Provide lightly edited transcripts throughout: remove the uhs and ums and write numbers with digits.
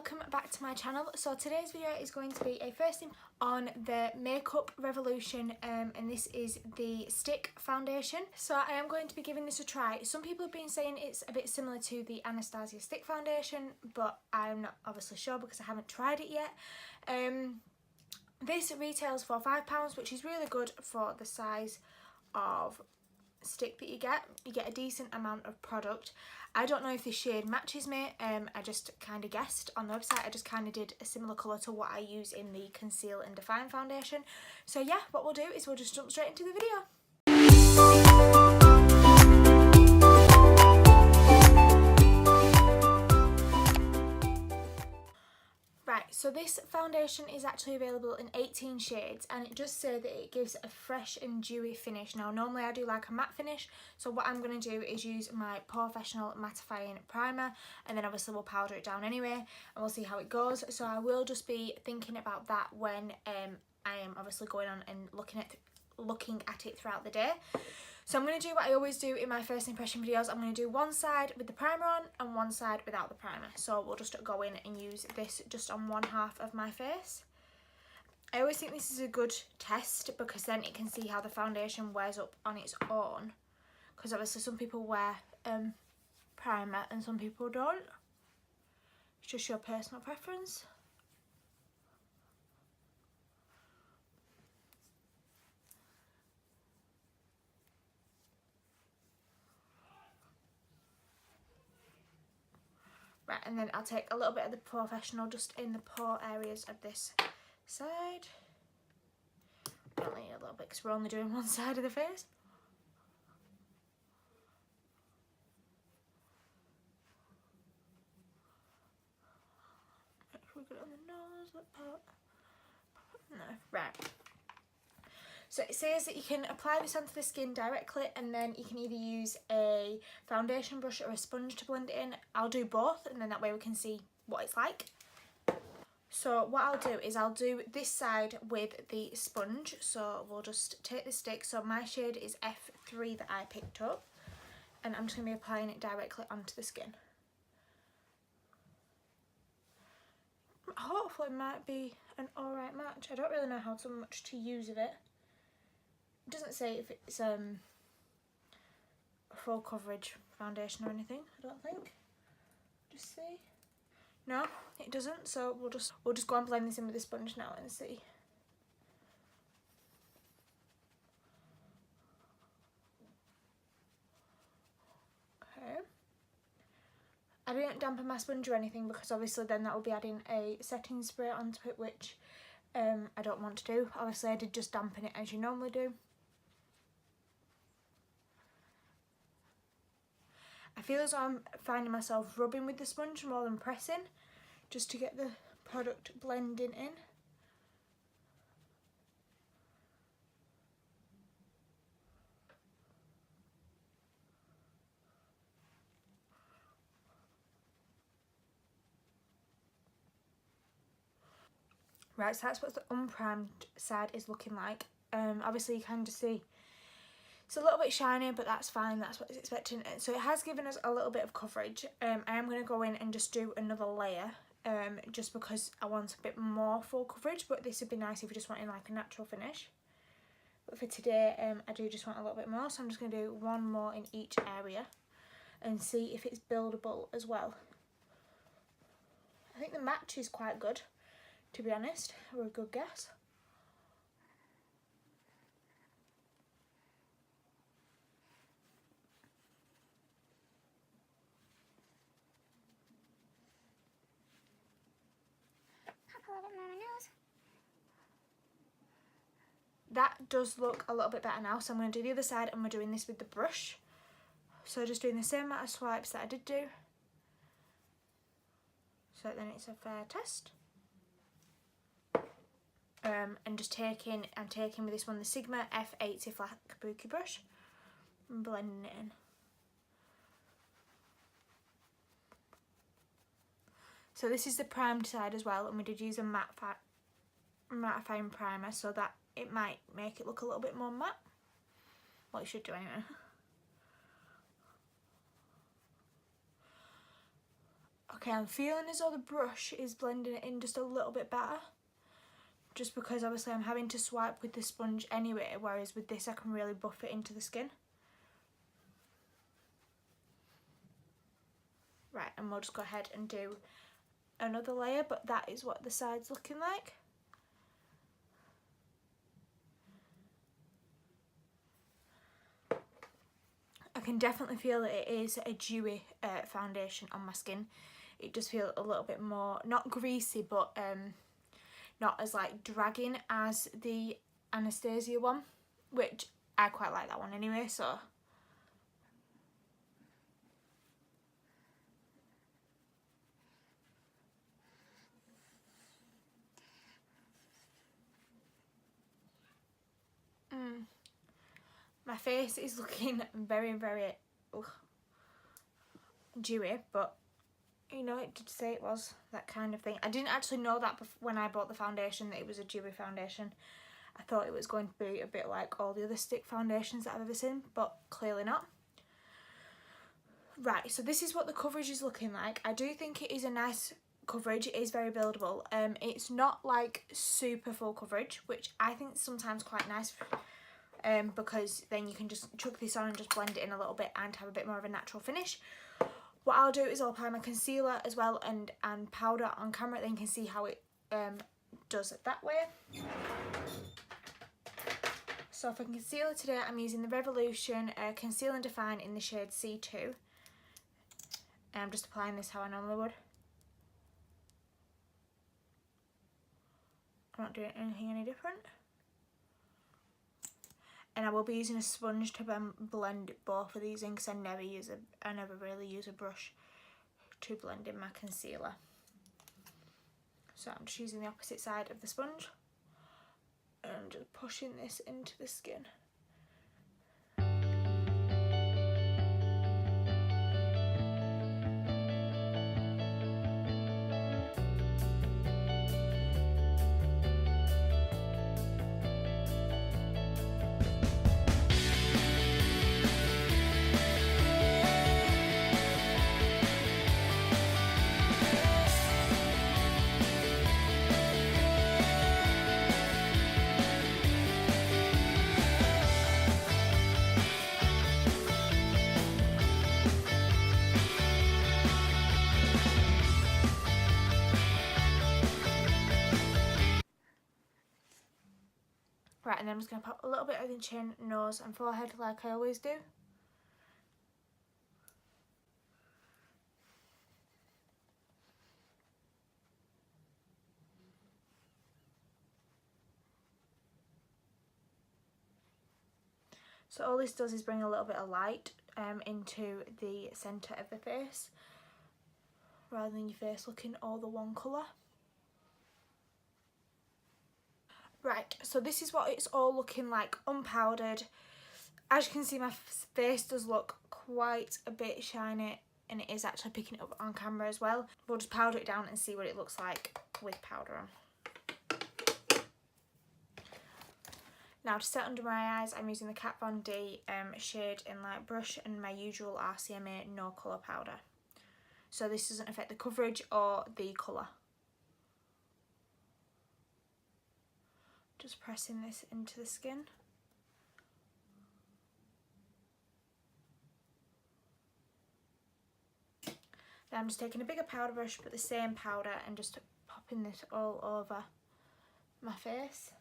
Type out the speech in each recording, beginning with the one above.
welcome back to my channel. So today's video is going to be a first on the Makeup Revolution and this is the stick foundation. So I am going to be giving this a try. Some people have been saying it's a bit similar to the Anastasia stick foundation, but I'm not obviously sure because I haven't tried it yet. This retails for £5, which is really good for the size of stick that you get. You get a decent amount of product. I don't know if this shade matches me. I just kind of guessed on the website. I just kind of did a similar colour to what I use in the Conceal and Define foundation. So yeah, what we'll do is we'll just jump straight into the video. Right, so this foundation is actually available in 18 shades and it does say that it gives a fresh and dewy finish. Now normally I do like a matte finish, so what I'm going to do is use my Professional mattifying primer and then obviously we'll powder it down anyway and we'll see how it goes. So I will just be thinking about that when I am obviously going on and looking at it throughout the day. So I'm going to do what I always do in my first impression videos. I'm going to do one side with the primer on and one side without the primer. So we'll just go in and use this just on one half of my face. I always think this is a good test because then it can see how the foundation wears up on its own. Because obviously some people wear primer and some people don't. It's just your personal preference. Right, and then I'll take a little bit of the Professional just in the pore areas of this side. Only a little bit because we're only doing one side of the face. Make sure we get it on the nose, that part. No, right. So it says that you can apply this onto the skin directly and then you can either use a foundation brush or a sponge to blend it in. I'll do both and then that way we can see what it's like. So what I'll do is I'll do this side with the sponge. So we'll just take the stick. So my shade is F3 that I picked up and I'm just going to be applying it directly onto the skin. Hopefully it might be an alright match. I don't really know how much to use of it. It doesn't say if it's a full coverage foundation or anything, I don't think. Just see. No, it doesn't, so we'll just go and blend this in with the sponge now and see. Okay. I didn't dampen my sponge or anything because obviously then that will be adding a setting spray onto it, which I don't want to do. Obviously I did just dampen it as you normally do. I feel as though I'm finding myself rubbing with the sponge more than pressing, just to get the product blending in. Right, so that's what the unprimed side is looking like. Obviously you can just see it's a little bit shiny, but that's fine, that's what it's expecting. So it has given us a little bit of coverage. I am going to go in and just do another layer, just because I want a bit more full coverage, but this would be nice if you just wanted like a natural finish. But for today, I do just want a little bit more, so I'm just going to do one more in each area and see if it's buildable as well. I think the match is quite good, to be honest, or a good guess. That does look a little bit better now, so I'm going to do the other side and we're doing this with the brush. So just doing the same amount of swipes that I did do. So then it's a fair test. And just I'm taking with this one the Sigma F80 flat kabuki brush and blending it in. So this is the primed side as well, and we did use a mattifying primer so that it might make it look a little bit more matte. Well, it should do anyway. Okay, I'm feeling as though the brush is blending it in just a little bit better. Just because obviously I'm having to swipe with the sponge anyway, whereas with this I can really buff it into the skin. Right, and we'll just go ahead and do another layer, but that is what the side's looking like. I can definitely feel that it is a dewy foundation on my skin. It does feel a little bit more, not greasy, but not as like dragging as the Anastasia one, which I quite like that one anyway, so. My face is looking very, very dewy, but you know, it did say it was that kind of thing. I didn't actually know that when I bought the foundation that it was a dewy foundation. I thought it was going to be a bit like all the other stick foundations that I've ever seen, but clearly not. Right, so this is what the coverage is looking like. I do think it is a nice coverage. It is very buildable. It's not like super full coverage, which I think is sometimes quite nice, because then you can just chuck this on and just blend it in a little bit and have a bit more of a natural finish. What I'll do is I'll apply my concealer as well and powder on camera, then you can see how it does it that way. So for concealer today, I'm using the Revolution Conceal and Define in the shade C2. And I'm just applying this how I normally would. I'm not doing anything any different. And I will be using a sponge to blend both of these in, because I never really use a brush to blend in my concealer. So I'm just using the opposite side of the sponge and just pushing this into the skin. Right, and then I'm just going to pop a little bit of the chin, nose and forehead like I always do. So all this does is bring a little bit of light into the centre of the face, rather than your face looking all the one colour. Right, so this is what it's all looking like unpowdered. As you can see, my face does look quite a bit shiny, and it is actually picking it up on camera as well. We'll just powder it down and see what it looks like with powder on. Now to set under my eyes, I'm using the Kat Von D shade in Light Brush and my usual RCMA No Colour powder. So this doesn't affect the coverage or the colour. Just pressing this into the skin. Then I'm just taking a bigger powder brush, but the same powder, and just popping this all over my face.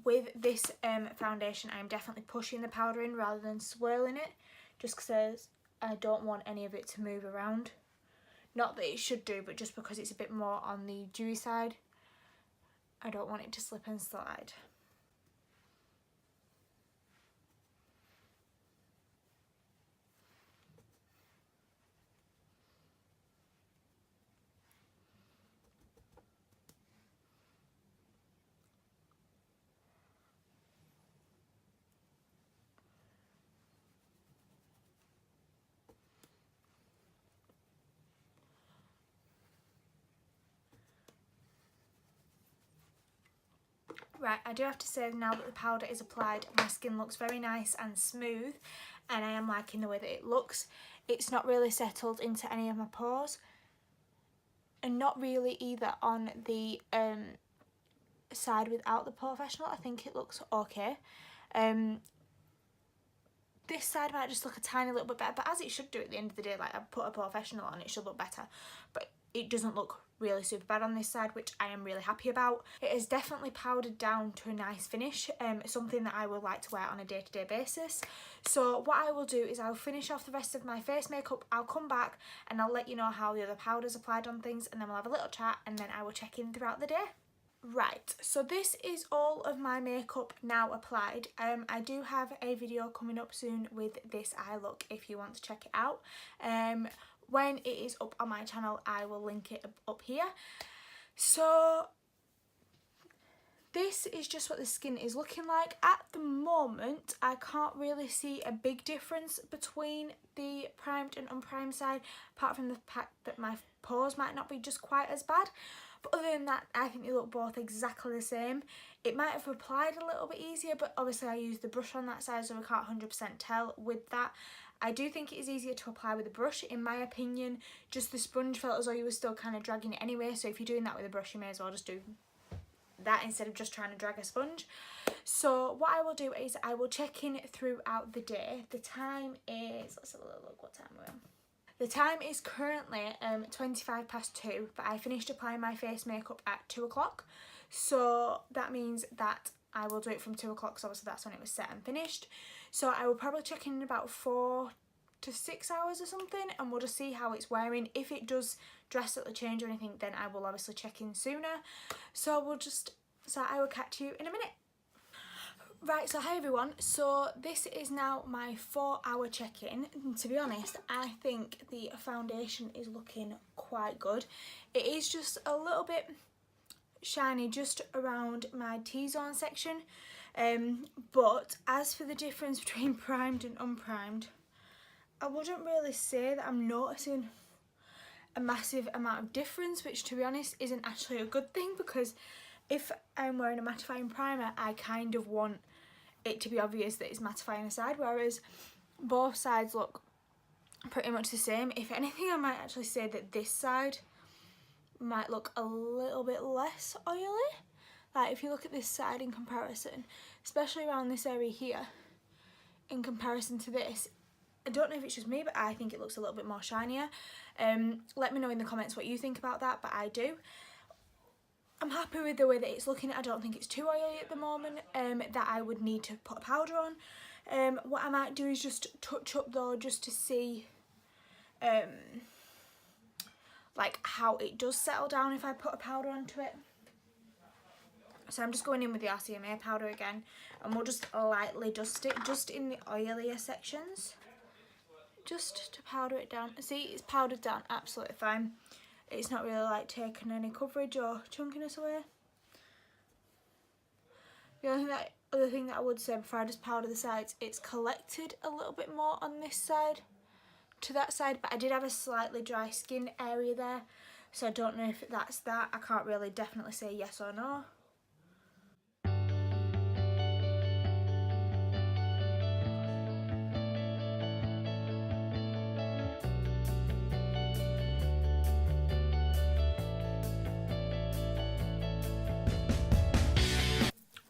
With this foundation, I'm definitely pushing the powder in rather than swirling it, just because I don't want any of it to move around. Not that it should do, but just because it's a bit more on the dewy side, I don't want it to slip and slide. Right, I do have to say now that the powder is applied, my skin looks very nice and smooth, and I am liking the way that it looks. it's not really settled into any of my pores, and not really either on the side without the professional. I think it looks okay. This side might just look a tiny little bit better, but as it should do at the end of the day. Like, I put a professional on, it should look better, but it doesn't look really super bad on this side, which I am really happy about. It is definitely powdered down to a nice finish, something that I would like to wear on a day-to-day basis. So what I will do is I'll finish off the rest of my face makeup, I'll come back and I'll let you know how the other powders applied on things, and then we'll have a little chat, and then I will check in throughout the day. Right, so this is all of my makeup now applied. I do have a video coming up soon with this eye look if you want to check it out. When it is up on my channel, I will link it up here. So this is just what the skin is looking like. At the moment, I can't really see a big difference between the primed and unprimed side, apart from the fact that my pores might not be just quite as bad. But other than that, I think they look both exactly the same. It might have applied a little bit easier, but obviously I used the brush on that side, so we can't 100% tell with that. I do think it is easier to apply with a brush, in my opinion. Just the sponge felt as though you were still kind of dragging it anyway, so if you're doing that with a brush, you may as well just do that instead of just trying to drag a sponge. So what I will do is I will check in throughout the day. The time is, let's have a little look what time we're on. The time is currently 2:25 but I finished applying my face makeup at 2 o'clock. So that means that I will do it from 2 o'clock, so obviously that's when it was set and finished. So I will probably check in about 4 to 6 hours or something, and we'll just see how it's wearing. If it does drastically change or anything, then I will obviously check in sooner. So I will catch you in a minute. Right, so hi everyone. So this is now my 4-hour check-in. To be honest, I think the foundation is looking quite good. It is just a little bit shiny just around my T-zone section. But as for the difference between primed and unprimed, I wouldn't really say that I'm noticing a massive amount of difference, which to be honest isn't actually a good thing, because if I'm wearing a mattifying primer, I kind of want it to be obvious that it's mattifying a side, whereas both sides look pretty much the same. If anything, I might actually say that this side might look a little bit less oily. Like if you look at this side in comparison, especially around this area here, in comparison to this, I don't know if it's just me, but I think it looks a little bit more shinier. Let me know in the comments what you think about that, but I do. I'm happy with the way that it's looking. I don't think it's too oily at the moment, that I would need to put a powder on. What I might do is just touch up though, just to see like how it does settle down if I put a powder onto it. So I'm just going in with the RCMA powder again, and we'll just lightly dust it just in the oilier sections, just to powder it down. See, it's powdered down absolutely fine. It's not really like taking any coverage or chunkiness away. The other thing that I would say before I just powder the sides, it's collected a little bit more on this side to that side, but I did have a slightly dry skin area there, so I don't know if that's that. I can't really definitely say yes or no.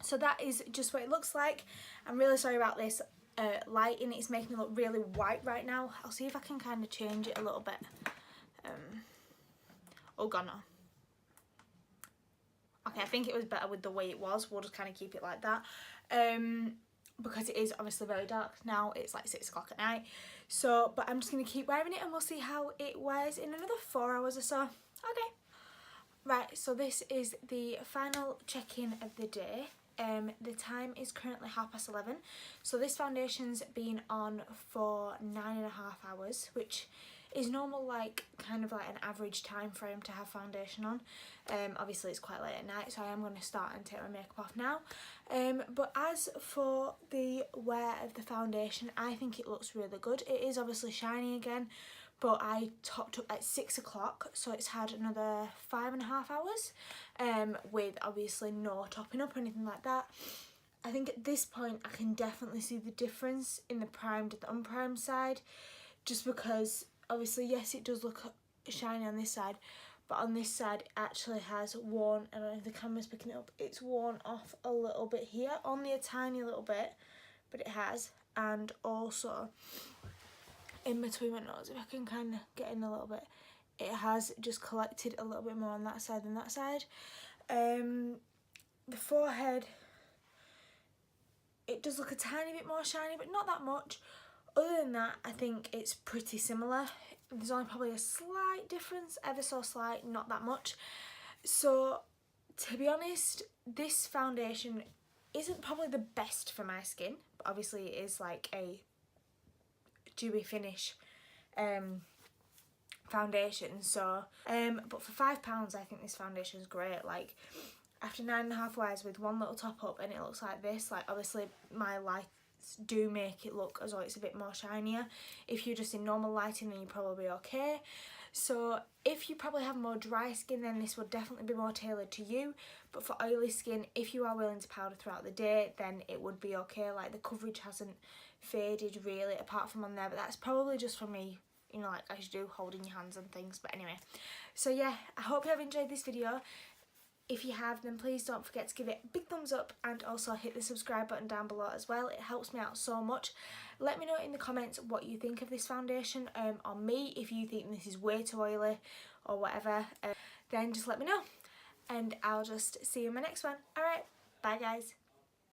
So that is just what it looks like. I'm really sorry about this lighting. It's making it look really white right now. I'll see if I can kind of change it a little bit. Oh god, no. Okay, I think it was better with the way it was. We'll just kind of keep it like that. Because it is obviously very dark now. It's like 6 o'clock at night. So, but I'm just going to keep wearing it and we'll see how it wears in another 4 hours or so. Okay. Right, so this is the final check-in of the day. The time is currently 11:30, so this foundation's been on for 9.5 hours, which is normal, like kind of like an average time frame to have foundation on. Obviously it's quite late at night, so I am going to start and take my makeup off now. But as for the wear of the foundation, I think it looks really good. It is obviously shiny again, but I topped up at 6 o'clock, so it's had another 5.5 hours, with obviously no topping up or anything like that. I think at this point I can definitely see the difference in the primed and the unprimed side. just because obviously yes it does look shiny on this side, but on this side it actually has worn, I don't know if the camera's picking it up, it's worn off a little bit here, only a tiny little bit, but it has. And also in between my nose, if I can kind of get in a little bit, it has just collected a little bit more on that side than that side. The forehead, it does look a tiny bit more shiny, but not that much. Other than that, I think it's pretty similar. There's only probably a slight difference, ever so slight, not that much. So to be honest, this foundation isn't probably the best for my skin, but obviously it is like a dewy finish foundation. So but for £5 I think this foundation is great. Like after 9.5 wears with one little top up and it looks like this, like obviously my lights do make it look as though it's a bit more shinier. If you're just in normal lighting then you're probably okay. So if you probably have more dry skin then this would definitely be more tailored to you, but for oily skin, if you are willing to powder throughout the day, then it would be okay. Like the coverage hasn't faded really apart from on there, but that's probably just for me, you know, like as you do, holding your hands and things. But anyway, so yeah, I hope you have enjoyed this video. If you have, then please don't forget to give it a big thumbs up and also hit the subscribe button down below as well. It helps me out so much. Let me know in the comments what you think of this foundation on me. If you think this is way too oily or whatever, then just let me know. And I'll just see you in my next one. Alright, bye guys.